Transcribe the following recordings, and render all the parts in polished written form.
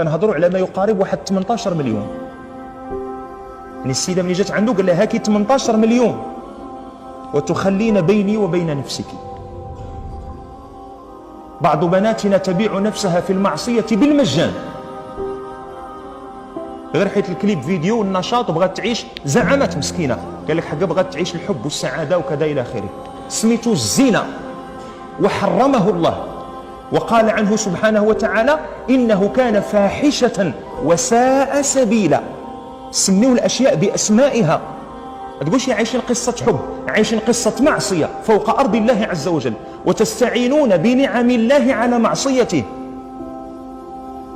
كنهضروا على ما يقارب واحد 18 مليون. يعني السيدة ملي جات عنده قال لها هاكي 18 مليون وتخلين بيني وبين نفسك. بعض بناتنا تبيع نفسها في المعصية بالمجان، غير حيت الكليب فيديو والنشاط وبغات تعيش، زعمت مسكينة قال لك حقا بغات تعيش الحب والسعادة وكذا إلى آخره. سميتو الزنا وحرمه الله، وقال عنه سبحانه وتعالى إنه كان فاحشة وساء سبيلا. سميوا الأشياء بأسمائها. ما تقولش عايشين قصة حب، عايشين قصة معصية فوق أرض الله عز وجل، وتستعينون بنعم الله على معصيته،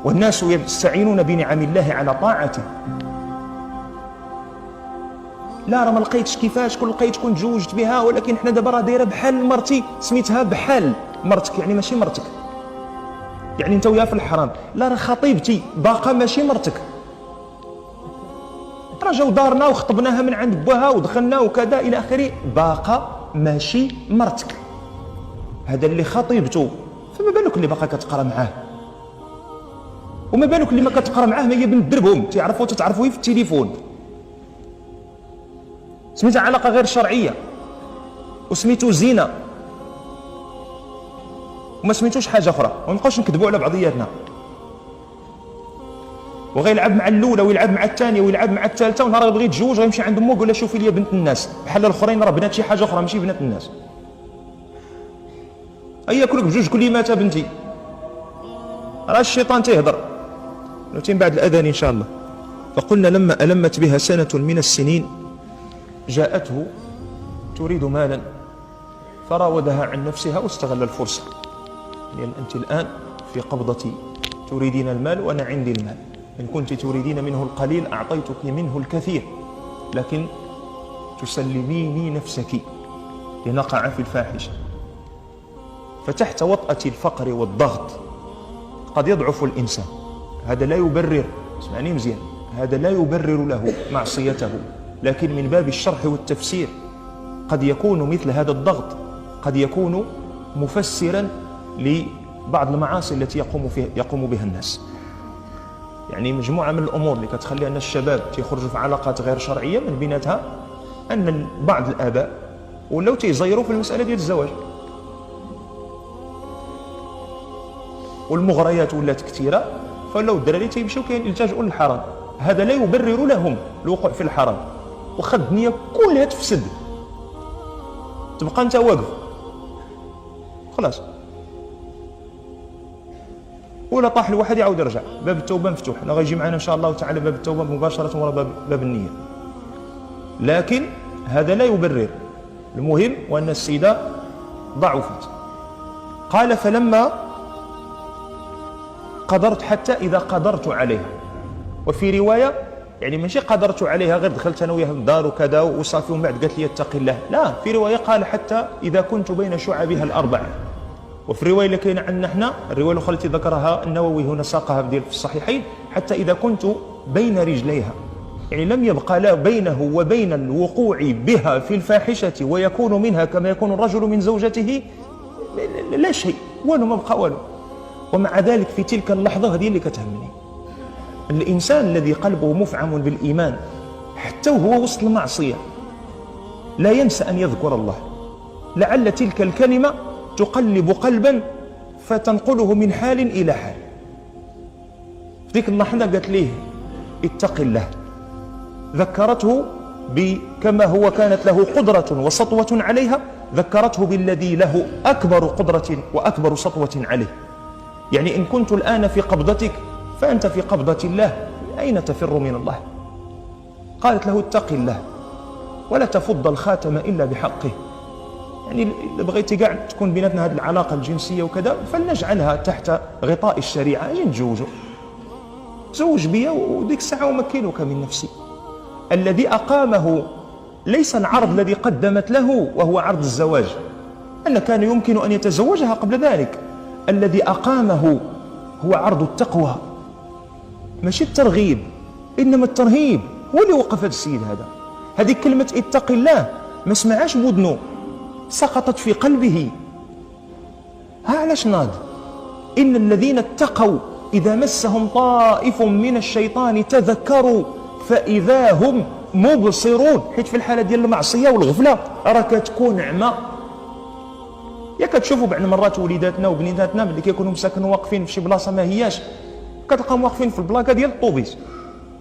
والناس يستعينون بنعم الله على طاعته. لا راه ما لقيتش كيفاش، كل لقيت كنت تزوجت بها، ولكن حنا دابا راه دايره بحال مرتي، سميتها بحال مرتك، يعني ماشي مرتك، يعني انت وياها في الحرام. لا راه خطيبتي باقا ماشي مرتك، راه جاو دارنا وخطبناها من عند بوها ودخلنا وكذا الى اخره، باقا ماشي مرتك. هذا اللي خطيبته، فما بالك اللي باقا كتقرا معاه، وما بالك اللي ما كتقرا معاه ما هي بنت دربهم تعرفوا تتعرفوا في التليفون. سميتها علاقه غير شرعيه، وسميتو زنا، وما سميتوش حاجه اخرى، وما نبقاوش نكذبوا على بعضياتنا. وغيلعب مع الاولى ويلعب مع الثانيه ويلعب مع الثالثه، ونهار يبغي يتزوج غيمشي عند امه يقول لها شوفي لي بنت الناس، بحال الاخرين راه بنات شي حاجه اخرى ماشي بنات الناس. ايا كلك بجوج كلمات بنتي، راه الشيطان تيهضر. نوتين بعد الاذان ان شاء الله. فقلنا لما ألمت بها سنة من السنين جاءته تريد مالا فراودها عن نفسها واستغل الفرصة. يعني أنت الآن في قبضتي تريدين المال وأنا عندي المال، إن كنت تريدين منه القليل أعطيتك منه الكثير، لكن تسلميني نفسك لنقع في الفاحشة. فتحت وطأة الفقر والضغط قد يضعف الإنسان. هذا لا يبرر، اسمعني مزيان، هذا لا يبرر له معصيته، لكن من باب الشرح والتفسير قد يكون مثل هذا الضغط قد يكون مفسرا لبعض المعاصي التي يقوم بها الناس. يعني مجموعة من الأمور اللي كتخلي أن الشباب يخرجوا في علاقات غير شرعية، من بيناتها أن بعض الآباء ولاو تيزيروا في المسألة ديال الزواج، والمغريات ولات كثيرة، فلو الدراري تيمشيو يلتجئوا للحرام. هذا لا يبرر لهم الوقوع في الحرام، وخا الدنيا كلها تفسد تبقى انت واقف خلاص، ولا طاح الواحد يعاود يرجع. باب التوبه مفتوح، لا غيجي معنا ان شاء الله تعالى باب التوبه مباشره وراء باب النيه، لكن هذا لا يبرر. المهم وان السيده ضعفت. قال فلما قدرت، حتى اذا قدرت عليها. وفي روايه يعني ماشي قدرت عليها غير دخلت انا وياها الدار وكذا وصافي ومن بعد قالت لي اتقي الله، لا، في روايه قال حتى اذا كنت بين شعبها الاربعه. وفي الروايه اللي كاينه عندنا احنا، الروايه الاخرى التي ذكرها النووي هنا ساقها في الصحيحين، حتى اذا كنت بين رجليها، يعني لم يبقى لا بينه وبين الوقوع بها في الفاحشه ويكون منها كما يكون الرجل من زوجته لا شيء، والو ما بقى والو. ومع ذلك في تلك اللحظه هذه اللي كتهمني، الإنسان الذي قلبه مفعم بالإيمان حتى وهو وسط المعصية لا ينسى أن يذكر الله، لعل تلك الكلمة تقلب قلبا فتنقله من حال إلى حال. في ذيك اللحظة قالت ليه اتق الله، ذكرته كما هو كانت له قدرة وسطوة عليها، ذكرته بالذي له أكبر قدرة وأكبر سطوة عليه. يعني إن كنت الآن في قبضتك فأنت في قبضة الله، أين تفر من الله؟ قالت له اتق الله ولا تفض الخاتم إلا بحقه. يعني إذا بغيتي قاعد تكون بيناتنا هذه العلاقة الجنسية وكذا فلنجعلها تحت غطاء الشريعة، أجي نتزوجوا، تزوج بي وديك الساعة أمكنك من نفسي. الذي أقامه ليس العرض الذي قدمت له وهو عرض الزواج، أن كان يمكن أن يتزوجها قبل ذلك. الذي أقامه هو عرض التقوى، ماشي الترغيب، إنما الترهيب. هو اللي وقف هذا السيد هذا. هذه كلمة اتق الله ما سمعهاش بودنه، سقطت في قلبه. ها علاش ناض؟ إن الذين اتقوا إذا مسهم طائف من الشيطان تذكروا فإذا هم مبصرون. حيت في الحالة ديال المعصية والغفلة راه كتكون عمى. يا كتشوفوا بعض المرات وليداتنا وبنيتاتنا ملي كيكونوا مساكنوا واقفين في شي بلاصة ما هياش، كتلقاهم واقفين في البلاكة ديال الطوبيس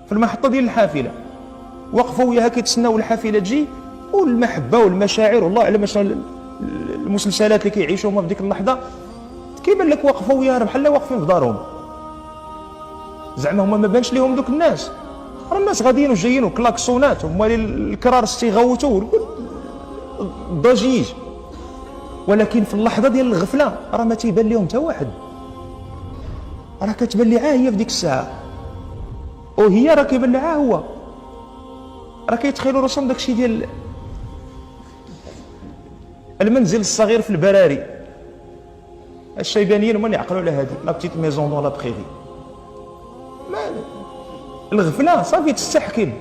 في المحطة ديال الحافلة، وقفوا وياها كيتسناو الحافلة تجي، والمحبة والمشاعر والله على شنو المسلسلات اللي كيعيشوهم في ديك اللحظة، كيبان لك واقفوا وياها بحال واقفين في دارهم. زعما هما ما بانش ليهم دوك الناس، راه الناس غاديين وجايين وكلاكسونات، هما الكرار استيغوتوا الضجيج، ولكن في اللحظة ديال الغفلة راه ما تيبان ليهم حتى واحد. راه كتبان لي هي في ديك الساعة، وهي راه كيبان لها هو، راه كيتخيلوا راسهم داكشي ديال المنزل الصغير في البراري. الشيبانيين هما اللي عقلوا على هذه لا بتيت ميزون دون لا بريفي. الغفله صافي تستحكم.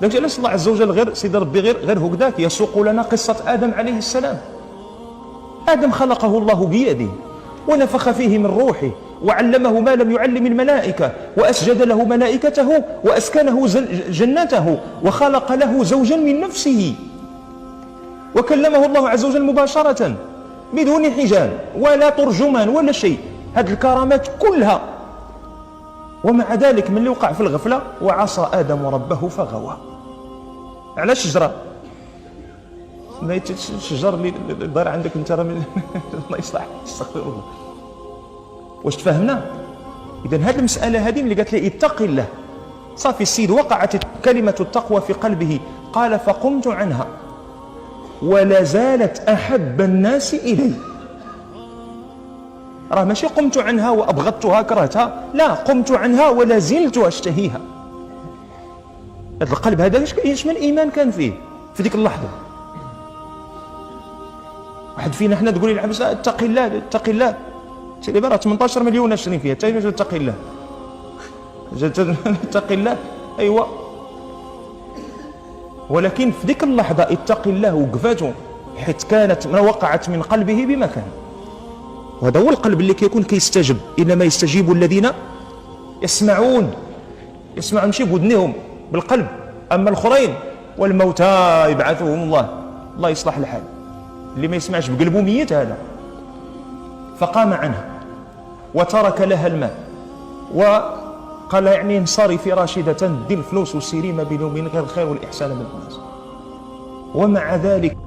داكشي علاش الله عز وجل غير سيدي ربي غير هكذاك يسوق لنا قصه ادم عليه السلام. ادم خلقه الله بيده ونفخ فيه من روحه وعلمه ما لم يعلم الملائكه، واسجد له ملائكته واسكنه جنته وخلق له زوجا من نفسه وكلمه الله عز وجل مباشره بدون حجاب ولا ترجمان ولا شيء. هذه الكرامات كلها، ومع ذلك من اللي وقع في الغفلة وعصى آدم ربه فغوى. على شجرة الشجر اللي دار عندك انت راه الله يصلح، استغفر الله. واش تفهمنا؟ إذا هذه المسألة هذه اللي قالت لي اتق الله، صافي السيد وقعت كلمة التقوى في قلبه. قال فقمت عنها ولا زالت أحب الناس إلي. راه ماشي قمت عنها وأبغضتها كرهتها، لا، قمت عنها ولا زلت أشتهيها. هذا القلب هذا ايش من إيمان كان فيه في ديك اللحظة. واحد فينا احنا تقول لي العبس اتقي الله اتقي الله، تي راه 18 مليون ناشرين فيها، حتى اتقي الله اتقي الله ايوا. ولكن في ديك اللحظة اتقي الله وقفته، حيت كانت ما وقعت من قلبه بمكان. وهذا هو القلب اللي كيكون كيستجب. انما يستجيب الذين يسمعون ماشي بودنهم، بالقلب. اما الاخرين والموتى يبعثهم الله يصلح الحال. اللي ما يسمعش بقلبه ميت هذا. فقام عنها وترك لها المال وقال يعني انصرفي راشدة، دي الفلوس وسيري ما بين وبين غير الخير والإحسان من الناس. ومع ذلك